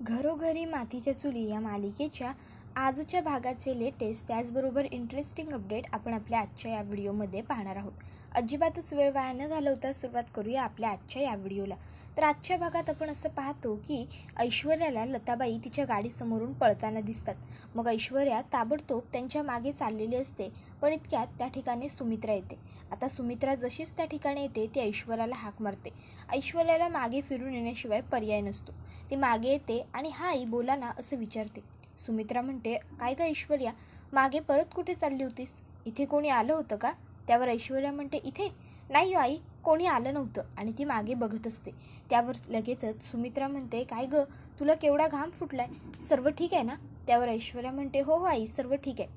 घरोघरी मातीच्या चुली या मालिकेच्या आजच्या भागाचे लेटेस्ट त्याचबरोबर इंटरेस्टिंग अपडेट आपण आपल्या आजच्या या व्हिडिओमध्ये पाहणार आहोत. अजिबातच वेळ वाया न घालवता सुरुवात करूया आपल्या आजच्या या व्हिडिओला. तर आजच्या भागात आपण असं पाहतो की ऐश्वर्याला लताबाई तिच्या गाडीसमोरून पळताना दिसतात. मग ऐश्वर्या ताबडतोब त्यांच्या मागे चाललेली असते, पण इतक्यात त्या ठिकाणी सुमित्रा येते. आता सुमित्रा जशीच त्या ठिकाणी येते ती ऐश्वर्याला हाक मारते. ऐश्वर्याला मागे फिरून येण्याशिवाय पर्याय नसतो. ती मागे येते आणि "हा आई, बोला ना" असं विचारते. सुमित्रा म्हणते, "काय गं ऐश्वर्या, मागे परत कुठे चालली होतीस? इथे कोणी आलं होतं का?" त्यावर ऐश्वर्या म्हणते, "इथे नाही हो आई, कोणी आलं नव्हतं." आणि ती मागे बघत असते. त्यावर लगेचच सुमित्रा म्हणते, "काय गं, तुला केवढा घाम फुटलाय, सर्व ठीक आहे ना?" त्यावर ऐश्वर्या म्हणते, "हो हो आई, सर्व ठीक आहे."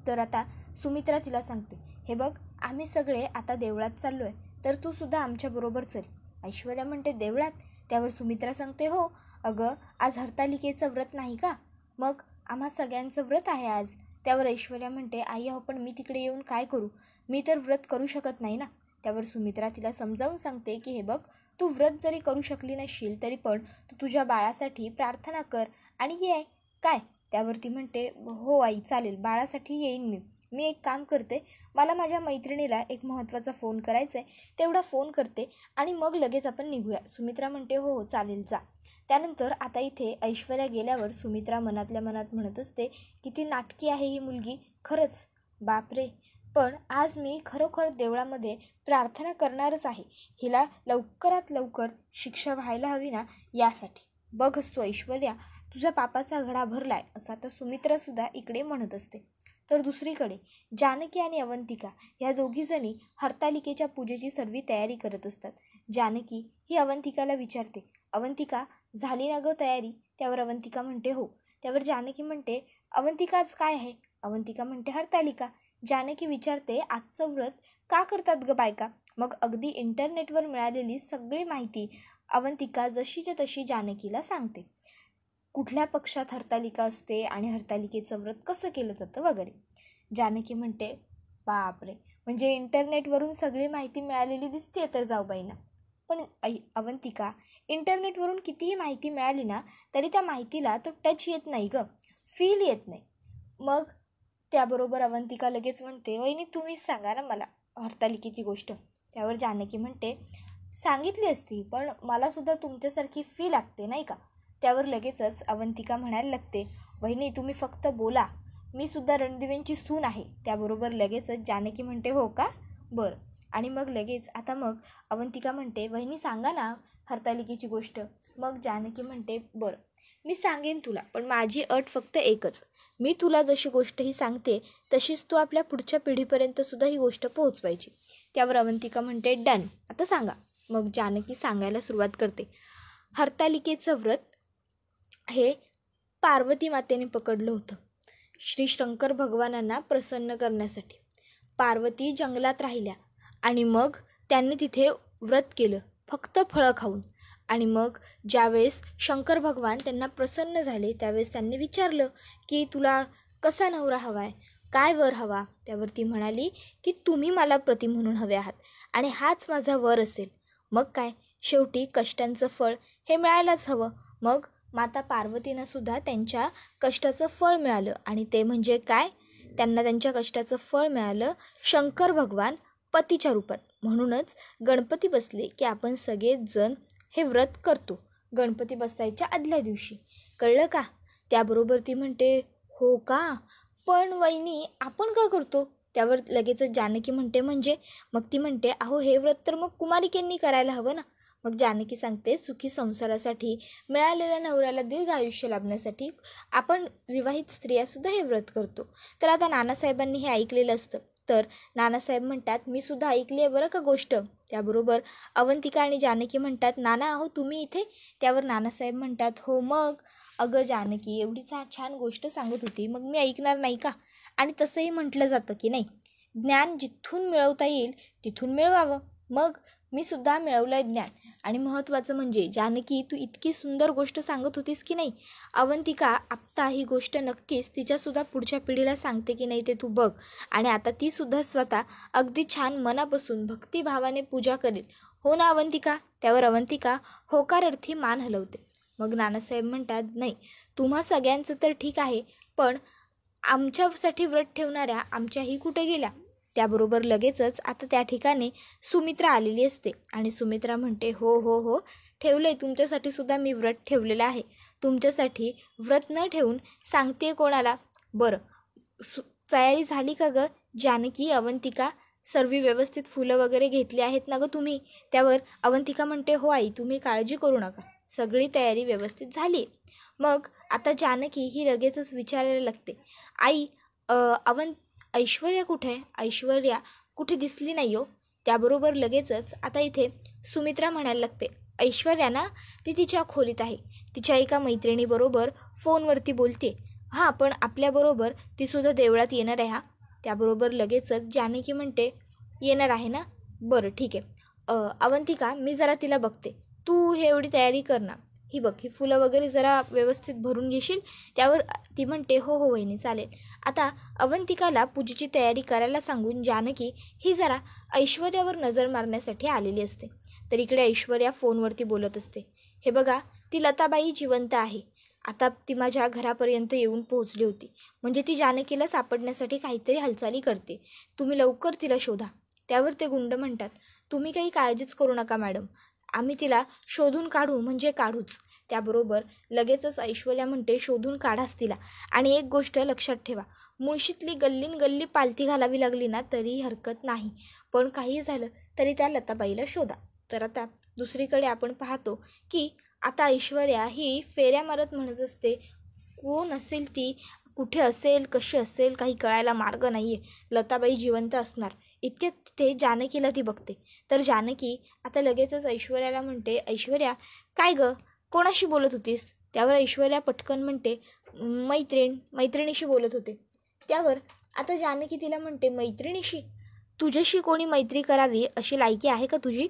तर आता सुमित्रा तिला सांगते, "हे बघ, आम्ही सगळे आता देवळात चाललो आहे, तर तू सुद्धा आमच्याबरोबर चल." ऐश्वर्या म्हणते, "देवळात?" त्यावर सुमित्रा सांगते, "हो अगं, आज हरतालिकेचं व्रत नाही का? मग आम्हा सगळ्यांचं व्रत आहे आज." त्यावर ऐश्वर्या म्हणते, "आई अहो, पण मी तिकडे येऊन काय करू? मी तर व्रत करू शकत नाही ना." त्यावर सुमित्रा तिला समजावून सांगते की "हे बघ, तू व्रत जरी करू शकली नसशील तरी पण तू तुझ्या बाळासाठी प्रार्थना कर आणि ये काय." त्यावर ती म्हणते, "हो आई, चालेल, बाळासाठी येईन मी एक काम करते, मला माझ्या मैत्रिणीला एक महत्त्वाचा फोन करायचा आहे, तेवढा फोन करते आणि मग लगेच आपण निघूया." सुमित्रा म्हणते, "हो हो चालेल, जा." त्यानंतर आता इथे ऐश्वर्या गेल्यावर सुमित्रा मनातल्या मनात म्हणत असते, "किती नाटकी आहे ही मुलगी, खरंच बापरे. पण आज मी खरोखर देवळामध्ये प्रार्थना करणारच आहे. हिला लवकरात लवकर शिक्षा व्हायला हवी ना, यासाठी. बघ तू ऐश्वर्या, तुझ्या पापाचा घडा भरलाय." असं आता सुमित्रासुद्धा इकडे म्हणत असते. तर दुसरीकडे जानकी आणि अवंतिका ह्या दोघीजणी हरतालिकेच्या पूजेची सर्व तयारी करत असतात. जानकी ही अवंतिकाला विचारते, "अवंतिका, झाली ना गं तयारी?" त्यावर अवंतिका म्हणते, "हो." त्यावर जानकी म्हणते, "अवंतिका, आज काय आहे?" अवंतिका म्हणते, "हरतालिका." जानकी विचारते, "आजचं व्रत का करतात गं बायका?" मग अगदी इंटरनेटवर मिळालेली सगळी माहिती अवंतिका जशीच्या तशी जानकीला सांगते. कुठल्या पक्षात हरतालिका असते आणि हरतालिकेचं व्रत कसं केलं जातं वगैरे. जानकी म्हणते, "बापरे, म्हणजे इंटरनेटवरून सगळी माहिती मिळालेली दिसते तर जाऊबाईंना." पण अवंतिका, इंटरनेटवरून कितीही माहिती मिळाली ना तरी त्या माहितीला तो टच येत नाही गं, फील येत नाही. मग त्याबरोबर अवंतिका लगेच म्हणते, "वहिनी, तुम्हीच सांगा ना मला हरतालिकेची गोष्ट." त्यावर जानकी म्हणते, "सांगितली असती, पण मलासुद्धा तुमच्यासारखी फी लागते नाही का." त्यावर लगेचच अवंतिका म्हणायला लागते, "वहिनी, तुम्ही फक्त बोला, मी सुद्धा रणदिवेंची सून आहे." त्याबरोबर लगेचच जानकी म्हणते, "हो का, बरं." आणि मग लगेच मग अवंतिका म्हणते, "वहिनी, सांगा ना हरतालिकेची गोष्ट." मग जानकी म्हणते, "बरं, मी सांगेन तुला, पण माझी अट फक्त एकच. मी तुला जशी गोष्ट ही सांगते तशीच तू आपल्या पुढच्या पिढीपर्यंत सुद्धा ही गोष्ट पोहोचवायची." त्यावर अवंतिका म्हणते, "डन, आता सांगा." मग जानकी सांगायला सुरुवात करते. हरतालिकेचं व्रत हे पार्वती मातेने पकडलं होतं श्री शंकर भगवानांना प्रसन्न करण्यासाठी. पार्वती जंगलात राहिल्या आणि मग त्यांनी तिथे व्रत केलं, फक्त फळं खाऊन. आणि मग ज्यावेळेस शंकर भगवान त्यांना प्रसन्न झाले त्यावेळेस त्यांनी विचारलं की "तुला कसा नवरा हवा आहे, काय वर हवा?" त्यावर ती म्हणाली की "तुम्ही मला पती म्हणून हवे आहात आणि हाच माझा वर असेल." मग काय, शेवटी कष्टांचं फळ हे मिळायलाच हवं. मग माता पार्वतीनं सुद्धा त्यांच्या कष्टाचं फळ मिळालं आणि ते म्हणजे काय, त्यांना त्यांच्या कष्टाचं फळ मिळालं शंकर भगवान पतीच्या रूपात. म्हणूनच गणपती बसले की आपण सगळेच जण हे व्रत करतो, गणपती बसायच्या आदल्या दिवशी. कळलं का? त्याबरोबर ती म्हणते, "हो का, पण वहिनी आपण का करतो?" त्यावर लगेचच जानकी म्हणते, "म्हणजे?" मग ती म्हणते, "अहो, हे व्रत तर मग कुमारिकेंनी करायला हवं ना." मग जानकी सांगते, "सुखी संसारासाठी, मिळालेल्या नवऱ्याला दीर्घ आयुष्य लाभण्यासाठी आपण विवाहित स्त्रियासुद्धा हे व्रत करतो." तर आता नानासाहेबांनी हे ऐकलेलं असतं. तर नानासाहेब म्हणतात, "मी सुद्धा ऐकली आहे बरं का गोष्ट." त्याबरोबर अवंतिका आणि जानकी म्हणतात, "नाना, अहो तुम्ही इथे?" त्यावर नानासाहेब म्हणतात, "हो मग, अगं जानकी एवढी छान गोष्ट सांगत होती, मग मी ऐकणार नाही का?" आणि तसंही म्हटलं जातं की नाही, ज्ञान जिथून मिळवता येईल तिथून मिळवावं. मग मी सुद्धा मिळवलं आहे ज्ञान. आणि महत्त्वाचं म्हणजे जानकी, तू इतकी सुंदर गोष्ट सांगत होतीस की नाही, अवंतिका आत्ता ही गोष्ट नक्कीच तिच्यासुद्धा पुढच्या पिढीला सांगते की नाही ते तू बघ. आणि आता तीसुद्धा स्वतः अगदी छान मनापासून भक्तिभावाने पूजा करेल. हो ना अवंतिका? त्यावर अवंतिका होकार अर्थी मान हलवते. मग नानासाहेब म्हणतात, नाही, तुम्हा सगळ्यांचं तर ठीक आहे, पण आमच्यासाठी व्रत ठेवणाऱ्या आमच्याही कुठे गेल्या? त्याबरोबर लगेचच आता त्या ठिकाणी सुमित्रा आलेली असते आणि सुमित्रा म्हणते, हो हो हो, ठेवलंय, तुमच्यासाठी सुद्धा मी व्रत ठेवलेलं आहे. तुमच्यासाठी व्रत न ठेवून सांगते कोणाला? बरं, तयारी झाली का गं? जानकी, अवंतिका, सर्व व्यवस्थित फुलं वगैरे घेतली आहेत ना गं तुम्ही? त्यावर अवंतिका म्हणते, हो आई, तुम्ही काळजी करू नका, सगळी तयारी व्यवस्थित झाली. मग आता जानकी ही लगेचच विचारायला लागते, आई, ऐश्वर्या कुठे आहे? ऐश्वर्या कुठे दिसली नाही हो. त्याबरोबर लगेचच आता इथे सुमित्रा म्हणायला लागते, ऐश्वर्या ना, ती तिच्या खोलीत आहे, तिच्या एका मैत्रिणीबरोबर फोनवरती बोलते. हां, पण आपल्याबरोबर तीसुद्धा देवळात येणार आहे. हा, त्याबरोबर लगेचच जानकी म्हणते, येणार आहे ना? बरं, ठीक आहे. अवंतिका, मी जरा तिला बघते, तू हे एवढी तयारी कर ना. ही बघ, ही फुलं वगैरे जरा व्यवस्थित भरून घेशील? त्यावर ती म्हणते, हो हो वहिनी, चालेल. आता अवंतिकाला पूजेची तयारी करायला सांगून जानकी ही जरा ऐश्वर्यावर नजर मारण्यासाठी आलेली असते. तर इकडे ऐश्वर्या फोनवरती बोलत असते, हे बघा, ती लताबाई जिवंत आहे. आता ती माझ्या घरापर्यंत येऊन पोहोचली होती, म्हणजे ती जानकीला सापडण्यासाठी काहीतरी हालचाली करते. तुम्ही लवकर तिला शोधा. त्यावर ते गुंड म्हणतात, तुम्ही काही काळजीच करू नका मॅडम, आम्ही तिला शोधून काढू म्हणजे काढूच. त्याबरोबर लगेचच ऐश्वर्या म्हणते, शोधून काढाच तिला. आणि एक गोष्ट लक्षात ठेवा, मुळशीतली गल्लीन गल्ली पालथी घालावी लागली ना तरी हरकत नाही, पण काही झालं तरी त्या लताबाईला शोधा. तर आता दुसरीकडे आपण पाहतो की आता ऐश्वर्या ही फेऱ्या मारत म्हणत असते, कोण असेल ती, कुठे असेल, कशी असेल, काही कळायला मार्ग नाही आहे. लताबाई जिवंत असणार. इतक्यात तिथे जानकीला ती बघते. तर जानकी आता लगेचच ऐश्वर्याला म्हणते, ऐश्वर्या, काय गं, कोणाशी बोलत होतीस? त्यावर ऐश्वर्या पटकन म्हणते, मैत्रिणीशी बोलत होते. त्यावर आता जानकी तिला म्हणते, मैत्रिणीशी? तुझ्याशी कोणी मैत्री करावी अशी लायकी आहे का तुझी?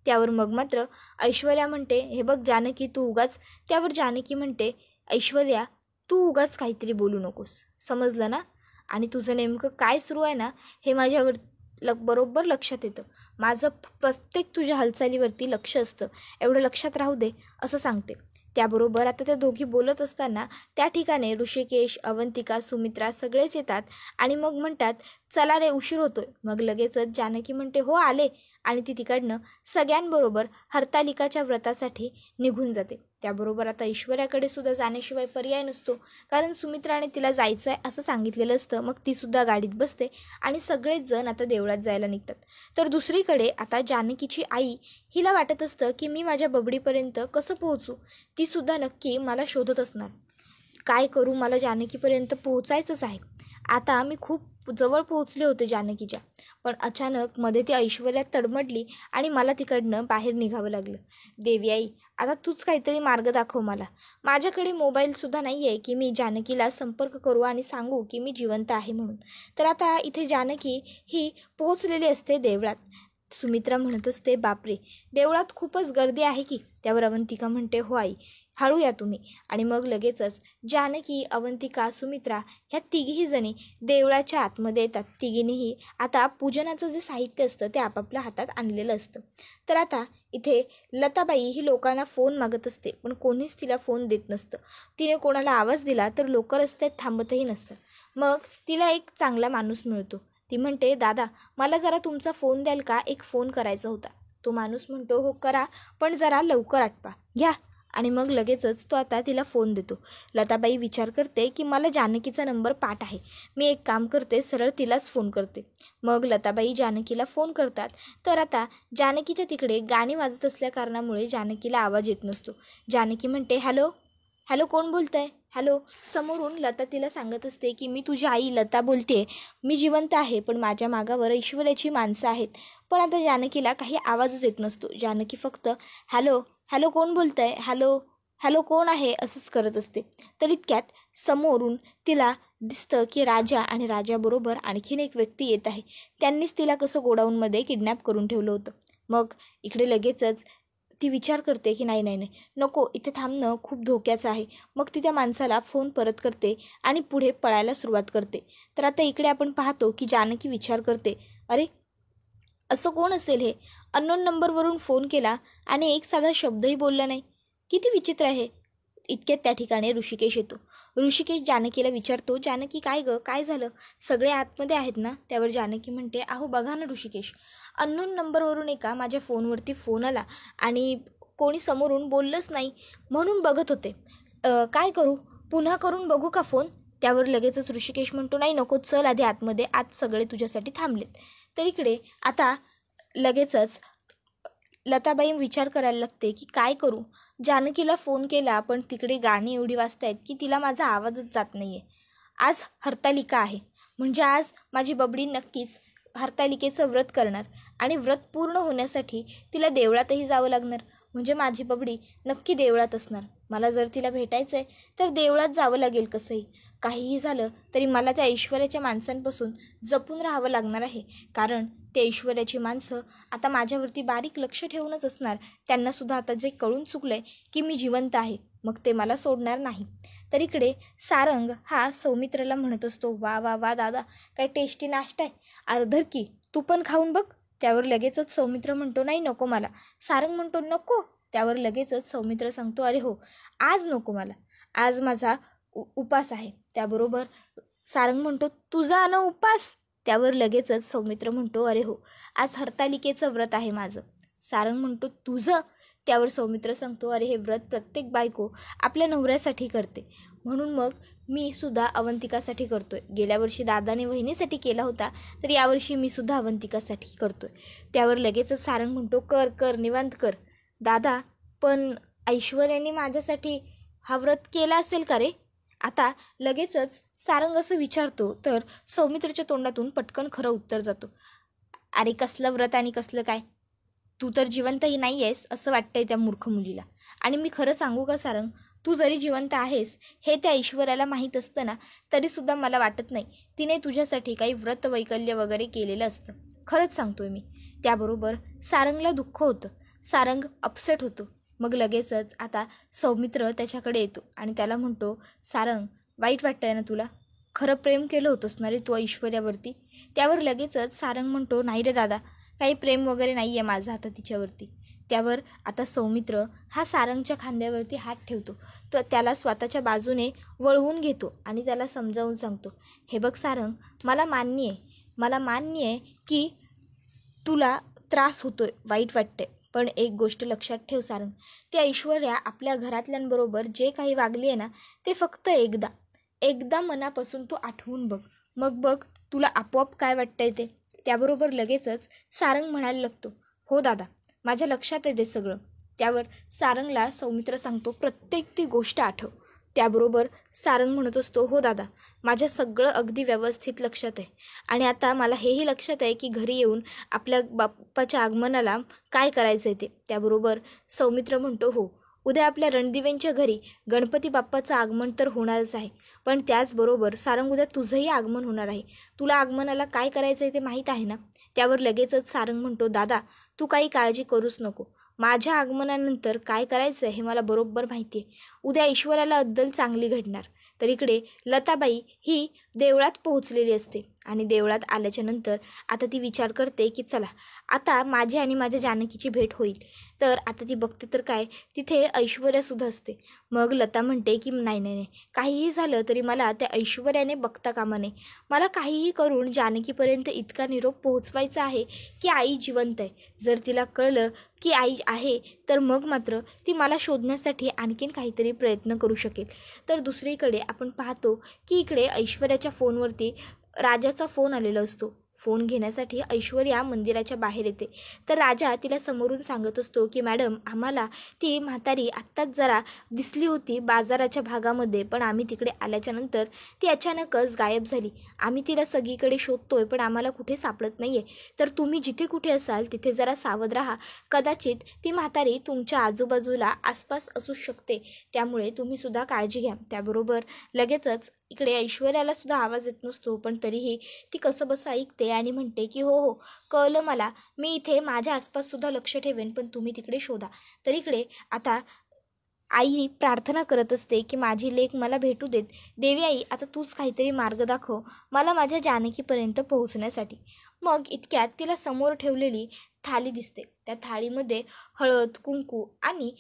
त्यावर मग मात्र ऐश्वर्या म्हणते, हे बघ जानकी, तू उगाच. त्यावर जानकी म्हणते, ऐश्वर्या, तू उगाच काहीतरी बोलू नकोस, समजलं ना? आणि तुझं नेमकं काय सुरू आहे ना, हे माझ्यावर बरोबर लक्षात येतं. माझं प्रत्येक तुझ्या हालचालीवरती लक्ष असतं, एवढं लक्षात राहू दे, असं सांगते. त्याबरोबर आता त्या दोघी बोलत असताना त्या ठिकाणी ऋषिकेश, अवंतिका, सुमित्रा सगळेच येतात आणि मग म्हणतात, चला रे, उशीर होतोय. मग लगेचच जानकी म्हणते, हो आले. आणि ती तिकडनं सगळ्यांबरोबर हरतालिकाच्या व्रतासाठी निघून जाते. त्याबरोबर आता ऐश्वर्याकडे सुद्धा जाण्याशिवाय पर्याय नसतो, कारण सुमित्राने तिला जायचं आहे असं सांगितलेलं असतं. मग तीसुद्धा गाडीत बसते आणि सगळेच जण आता देवळात जायला निघतात. तर दुसरीकडे आता जानकीची आई हिला वाटत असतं की मी माझ्या बबडीपर्यंत कसं पोहोचू? तीसुद्धा नक्की मला शोधत असणार. काय करू, मला जानकीपर्यंत पोहोचायचंच आहे. आता मी खूप जवळ पोहोचले होते जानकीच्या, पण अचानक मध्ये ती ऐश्वर्या तडमडली आणि मला तिकडनं बाहेर निघावं लागलं. देवी आई, आता तूच काहीतरी मार्ग दाखव मला. माझ्याकडे मोबाईलसुद्धा नाही आहे की मी जानकीला संपर्क करू आणि सांगू की मी जिवंत आहे म्हणून. तर आता इथे जानकी ही पोहोचलेली असते देवळात. सुमित्रा म्हणत असते, बापरे, देवळात खूपच गर्दी आहे की? त्यावर अवंतिका म्हणते, हो आई, हळू या तुम्ही. आणि मग लगेचच जानकी, अवंतिका, सुमित्रा ह्या तिघीही जणी देवळाच्या आतमध्ये येतात. तिघींनीही आता पूजनाचं जे साहित्य असतं ते आपापल्या हातात आणलेलं असतं. तर आता इथे लताबाई ही लोकांना फोन मागत असते, पण कोणीच तिला फोन देत नसतं. तिने कोणाला आवाज दिला तर लोक रस्त्यात थांबतही नसतात. मग तिला एक चांगला माणूस मिळतो. ती म्हणते, दादा, मला जरा तुमचा फोन द्याल का? एक फोन करायचा होता. तो माणूस म्हणतो, हो करा, पण जरा लवकर आटपा, घ्या. आणि मग लगेचच तो आता तिला फोन देतो. लताबाई विचार करते की मला जानकीचा नंबर पाठ आहे, मी एक काम करते, सरळ तिलाच फोन करते. मग लताबाई जानकीला फोन करतात. तर आता जानकीच्या तिकडे गाणी वाजत असल्या कारणामुळे जानकीला आवाज येत नसतो. जानकी म्हणते, हॅलो हॅलो, कोण बोलत आहे? हॅलो. समोरून लता तिला सांगत असते की मी तुझी आई लता बोलते, मी जिवंत आहे, पण माझ्या मागावर ऐश्वर्याची माणसं आहेत. पण आता जानकीला काही आवाजच येत नसतो. जानकी फक्त हॅलो हॅलो, कोण बोलत आहे? हॅलो हॅलो, कोण आहे? असंच करत असते. तर इतक्यात समोरून तिला दिसतं की राजा आणि राजाबरोबर आणखीन एक व्यक्ती येत आहे. त्यांनीच तिला कसं गोडाऊनमध्ये किडनॅप करून ठेवलं होतं. मग इकडे लगेचच ती विचार करते की नाही नाही नाही, नको, इथे थांबणं खूप धोक्याचं आहे. मग ती त्या माणसाला फोन परत करते आणि पुढे पळायला सुरुवात करते. तर आता इकडे आपण पाहतो की जानकी विचार करते, अरे, असं कोण असेल हे? अननोन नंबरवरून फोन केला आणि एक साधा शब्दही बोलला नाही. किती विचित्र आहे. इतक्यात त्या ठिकाणी ऋषिकेश येतो. ऋषिकेश जानकीला विचारतो, जानकी काय गं, काय झालं, सगळे आतमध्ये आहेत ना? त्यावर जानकी म्हणते, अहो बघा ना ऋषिकेश, अननोन नंबरवरून एका माझ्या फोनवरती फोन आला आणि कोणी समोरून बोललंच नाही म्हणून बघत होते. काय करू, पुन्हा करून बघू का फोन? त्यावर लगेचच ऋषिकेश म्हणतो, नाही नको, चल आधी आतमध्ये, आज सगळे तुझ्यासाठी थांबलेत. तर इकडे आता लगेचच लताबाई विचार करायला लागते की काय करू. जानकीला फोन केला पण तिकडे गाणी एवढी वाजतायत की तिला माझा आवाजच जात नाही आहे. आज हरतालिका आहे, म्हणजे आज माझी बबडी नक्कीच हरतालिकेचं व्रत करणार आणि व्रत पूर्ण होण्यासाठी तिला देवळातही जावं लागणार. म्हणजे माझी बबडी नक्की देवळात असणार. मला जर तिला भेटायचं आहे तर देवळात जावं लागेल कसंही. काहीही झालं तरी मला त्या ऐश्वर्याच्या माणसांपासून जपून राहावं लागणार आहे, कारण ते ऐश्वर्याची माणसं आता माझ्यावरती बारीक लक्ष ठेवूनच असणार. त्यांनासुद्धा आता जे कळून चुकलं आहे की मी जिवंत आहे, मग ते मला सोडणार नाही. तर इकडे सारंग हा सौमित्राला म्हणत असतो, वा वा वा दादा, काय टेस्टी नाश्ता आहे, अर्धर की तू पण खाऊन बघ. त्यावर लगेचच सौमित्र म्हणतो, नाही नको मला. सारंग म्हणतो, नको. त्यावर लगेचच सौमित्र सांगतो, अरे हो, आज नको मला, आज माझा उपास आहे. त्याबरोबर सारंग म्हणतो, तुझा न उपास? त्यावर लगेचच सौमित्र म्हणतो, अरे हो, आज हरतालिकेचं व्रत आहे माझं. सारंग म्हणतो, तुझं? त्यावर सौमित्र सांगतो, अरे हे व्रत प्रत्येक बायको आपल्या नवऱ्यासाठी करते, म्हणून मग मी सुद्धा अवंतिकासाठी करतोय. गेल्या वर्षी दादाने वहिनीसाठी केला होता, तर यावर्षी मी सुद्धा अवंतिकासाठी करतोय. त्यावर लगेचच सारंग म्हणतो, कर कर, निवांत कर. दादा, पण ऐश्वर्याने माझ्यासाठी हा व्रत केला असेल का रे? आता लगेचच सारंग असं विचारतो, तर सौमित्रच्या तोंडातून पटकन खरं उत्तर जातो, अरे कसलं व्रत आणि कसलं काय, तू तर जिवंतही नाही आहेस असं वाटतंय त्या मूर्ख मुलीला. आणि मी खरं सांगू का सारंग, तू जरी जिवंत आहेस हे त्या ऐश्वर्याला माहीत असतं ना, तरीसुद्धा मला वाटत नाही तिने तुझ्यासाठी काही व्रत वैकल्य वगैरे केलेलं असतं. खरंच सांगतोय मी. त्याबरोबर सारंगला दुःख होतं, सारंग अपसेट होतो. मग लगेचच आता सौमित्र त्याच्याकडे येतो आणि त्याला म्हणतो, सारंग, वाईट वाटतंय ना तुला? खरं प्रेम केलं होतंस ना रे तू ऐश्वर्यावरती? त्यावर लगेचच सारंग म्हणतो, नाही रे दादा, काही प्रेम वगैरे नाही आहे माझं आता तिच्यावरती. त्यावर आता सौमित्र हा सारंगच्या खांद्यावरती हात ठेवतो, तर त्याला स्वतःच्या बाजूने वळवून घेतो आणि त्याला समजावून सांगतो, हे बघ सारंग, मला मान्य आहे की तुला त्रास होतोय, वाईट वाटतंय, पण एक गोष्ट लक्षात ठेव सारंग, ती ऐश्वर्या आपल्या घरातल्यांबरोबर जे काही वागली आहे ना, ते फक्त एकदा मनापासून तू आठवून बघ, मग बघ तुला आपोआप काय वाटतंय ते. त्याबरोबर लगेचच सारंग म्हणायला लागतो, हो दादा, माझ्या लक्षात आहे ते सगळं. त्यावर सारंगला सौमित्र सांगतो, प्रत्येक ती गोष्ट आठव. त्याबरोबर सारंग म्हणत असतो, हो दादा, माझ्या सगळं अगदी व्यवस्थित लक्षात आहे आणि आता मला हेही लक्षात आहे की घरी येऊन आपल्या बाप्पाच्या आगमनाला काय करायचं आहे ते. त्याबरोबर सौमित्र म्हणतो, हो, उद्या आपल्या रणदिवेंच्या घरी गणपती बाप्पाचं आगमन तर होणारच आहे, पण त्याचबरोबर सारंग उद्या तुझंही आगमन होणार आहे. तुला आगमनाला काय करायचं आहे ते माहीत आहे ना? त्यावर लगेचच सारंग म्हणतो, दादा, तू काही काळजी करूच नको, माझ्या आगमनानंतर काय करायचं हे मला बरोबर माहिती आहे. उद्या ऐश्वर्याला अद्दल चांगली घडणार. तर इकडे लताबाई ही देवळात पोहोचलेली असते आणि देवळात आल्याच्या नंतर आता ती विचार करते की चला, आता माझी आणि माझ्या जानकीची भेट होईल. तर आता ती बघते तर काय, तिथे ऐश्वर्यासुद्धा असते. मग लता म्हणते की नाही, काहीही झालं तरी मला त्या ऐश्वर्याने बघता कामा नये. मला काहीही करून जानकीपर्यंत इतका निरोप पोहोचवायचा आहे की आई जिवंत आहे. जर तिला कळलं की आई आहे तर मग मात्र ती मला शोधण्यासाठी आणखीन काहीतरी प्रयत्न करू शकेल. तर दुसरीकडे आपण पाहतो की इकडे ऐश्वर्याच्या फोनवरती राजाचा फोन आलेला असतो. फोन घेण्यासाठी ऐश्वर्या मंदिराच्या बाहेर येते. तर राजा तिला समोरून सांगत असतो की मॅडम, आम्हाला ती म्हातारी आत्ताच जरा दिसली होती बाजाराच्या भागामध्ये, पण आम्ही तिकडे आल्याच्यानंतर ती अचानकच गायब झाली. आम्ही तिला सगळीकडे शोधतोय पण आम्हाला कुठे सापडत नाही आहे. तर तुम्ही जिथे कुठे असाल तिथे जरा सावध राहा. कदाचित ती म्हातारी तुमच्या आजूबाजूला आसपास असू शकते, त्यामुळे तुम्ही सुद्धा काळजी घ्या. त्याबरोबर लगेचच इकडे ऐश्वर्याला सुद्धा आवाज येत नसतो, पण तरीही ती कसं बसं ऐकते आणि म्हणते की हो, कळलं मला, मी इथे माझ्या आसपाससुद्धा लक्ष ठेवेन, पण तुम्ही तिकडे शोधा. तर इकडे आता आई प्रार्थना करत असते की माझी लेक मला भेटू देत. देवी आई, आता तूच काहीतरी मार्ग दाखव मला माझ्या जानकीपर्यंत पोहोचण्यासाठी. मग इतक्यात तिला समोर ठेवलेली थाली दिसते. त्या थाळीमध्ये हळद, कुंकू आणि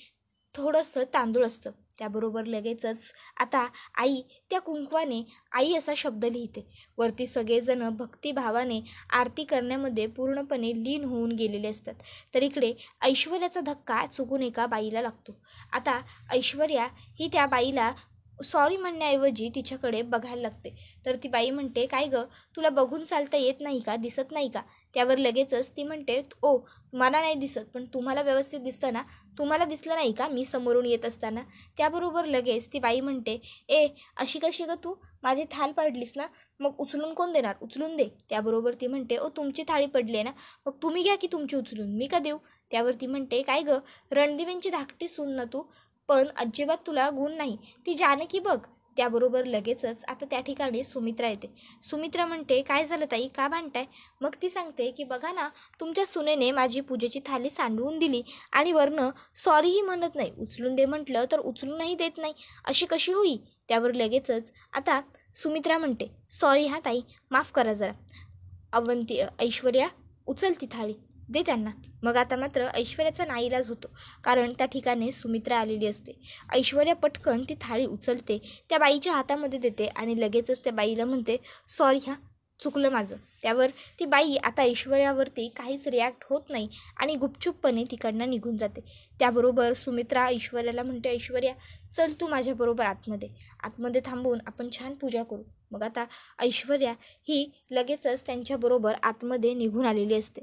थोडंसं तांदूळ असतं. त्याबरोबर लगेचच आता आई त्या कुंकवाने आई असा शब्द लिहिते. वरती सगळेजण भक्तिभावाने आरती करण्यामध्ये पूर्णपणे लीन होऊन गेलेले असतात. तर इकडे ऐश्वर्याचा धक्का चुकून एका बाईला लागतो. आता ऐश्वर्या ही त्या बाईला सॉरी म्हणण्याऐवजी तिच्याकडे बघायला लागते. तर ती बाई म्हणते, काय गं, तुला बघून चालता येत नाही का, दिसत नाही का? त्यावर लगेचच ती म्हणते, ओ मला नाही दिसत, पण तुम्हाला व्यवस्थित दिसतं ना, तुम्हाला दिसलं नाही का मी समोरून येत असताना? त्याबरोबर लगेच ती बाई म्हणते, ए अशी कशी गं तू, माझी थाल पाडलीस ना, मग उचलून कोण देणार, उचलून दे. त्याबरोबर ती म्हणते, ओ तुमची थाळी पडली आहे ना, मग तुम्ही घ्या की तुमची उचलून, मी का देऊ? त्यावर ती म्हणते, काय गं, रणदिव्यांची धाकटी सून ना तू, पण अजिबात तुला गुण नाही, ती जानकी बघ. त्याबरोबर लगेचच आता त्या ठिकाणी सुमित्रा येते. सुमित्रा म्हणते, काय झालं ताई, का भांडताय? मग ती सांगते की बघा ना, तुमच्या सुनेने माझी पूजेची थाली सांडवून दिली आणि वरनं सॉरीही म्हणत नाही, उचलून दे म्हटलं तर उचलूनही देत नाही, अशी कशी होई? त्यावर लगेचच आता सुमित्रा म्हणते, सॉरी हा ताई, माफ करा जरा. ऐश्वर्या उचल ती थाळी, दे त्यांना. मग आता मात्र ऐश्वर्याचा नाईलाज होतो, कारण त्या ठिकाणी सुमित्रा आलेली असते. ऐश्वर्या पटकन ती थाळी उचलते, त्या बाईच्या हातामध्ये देते आणि लगेचच त्या बाईला म्हणते, सॉरी हा, चुकलं माझं. त्यावर ती बाई आता ऐश्वर्यावरती काहीच रिॲक्ट होत नाही आणि गुपचूपपणे तिकडनं निघून जाते. त्याबरोबर सुमित्रा ऐश्वर्याला म्हणते, ऐश्वर्या चल तू माझ्याबरोबर आतमध्ये थांबून आपण छान पूजा करू. मग आता ऐश्वर्या ही लगेचच त्यांच्याबरोबर आतमध्ये निघून आलेली असते.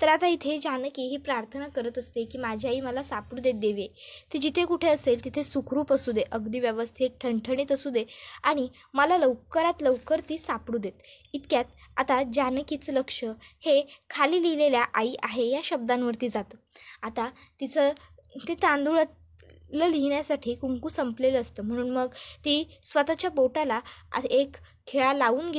तर आता इथे जानकी ही प्रार्थना करत असते की माझी आई मला सापडू देत देवी, ती जिथे कुठे असेल तिथे सुखरूप असू दे, अगदी व्यवस्थित ठणठणीत असू दे आणि मला लवकरात लवकर ती सापडू देत. इतक्यात आता जानकीचं लक्ष हे खाली लिहिलेल्या आई आहे या शब्दांवरती जातं. आता तिचं ते तांदूळाला लिहिण्यासाठी कुंकू संपलेलं असतं, म्हणून मग ती स्वतःच्या बोटाला एक खिळा लागवून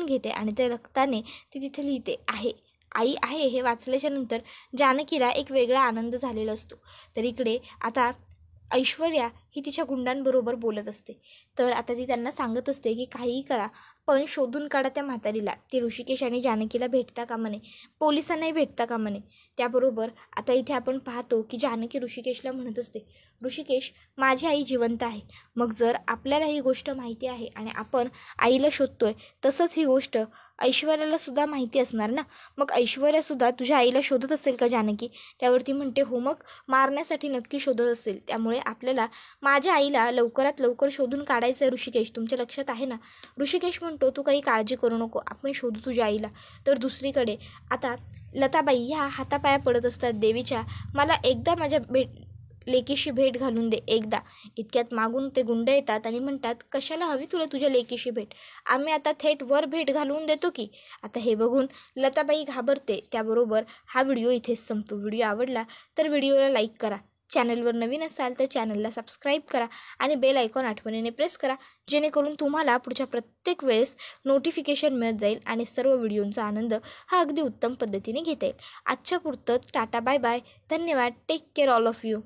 घेते आणि त्या रक्ताने ती तिथे लिहिते, आई आहे. हे वाचल्याच्या नंतर जानकीला एक वेगळा आनंद झालेला असतो. तर इकडे आता ऐश्वर्या ही तिच्या गुंडांबरोबर बोलत असते. तर आता ती त्यांना सांगत असते की काहीही करा, पण शोधून काढा त्या म्हातारीला, ती ऋषिकेश आणि जानकीला भेटता कामा नये, पोलिसांनाही भेटता कामा नये. त्याबरोबर आता इथे आपण पाहतो की जानकी ऋषिकेशला म्हणत असते, ऋषिकेश माझी आई जिवंत आहे. मग जर आपल्याला ही गोष्ट माहिती आहे आणि आपण आईला शोधतोय, तसंच ही गोष्ट ऐश्वर्याला सुद्धा माहिती असणार ना, मग ऐश्वर्यासुद्धा तुझ्या आईला शोधत असेल का जानकी? त्यावरती म्हणते, हो मग मारण्यासाठी नक्की शोधत असेल, त्यामुळे आपल्याला माझ्या आईला लवकरात लवकर शोधून काढायचं आहे ऋषिकेश, तुमच्या लक्षात आहे ना? ऋषिकेश म्हणतो, तू काही काळजी करू नको, आपण शोधू तुझ्या आईला. तर दुसरीकडे आता लताबाई ह्या हातापाया पडत असतात देवीच्या, मला एकदा माझ्या लेकीशी भेट घालून दे, एकदा. इतक्यात मागून ते गुंड येतात आणि म्हणतात, कशाला हवी तुला तुझ्या लेकीशी भेट, आम्ही आता थेट वर भेट घालवून देतो की. आता हे बघून लताबाई घाबरते. त्याबरोबर हा व्हिडिओ इथेच संपतो. व्हिडिओ आवडला तर व्हिडिओला लाईक करा, चॅनलवर नवीन असाल तर चॅनलला सबस्क्राईब करा आणि बेल आयकॉन आठवणीने प्रेस करा, जेणेकरून तुम्हाला पुढच्या प्रत्येक वेळेस नोटिफिकेशन मिळत जाईल आणि सर्व व्हिडिओंचा आनंद हा अगदी उत्तम पद्धतीने घेता येईल. आजच्या पुरतं टाटा, बाय बाय, धन्यवाद, take care all of you.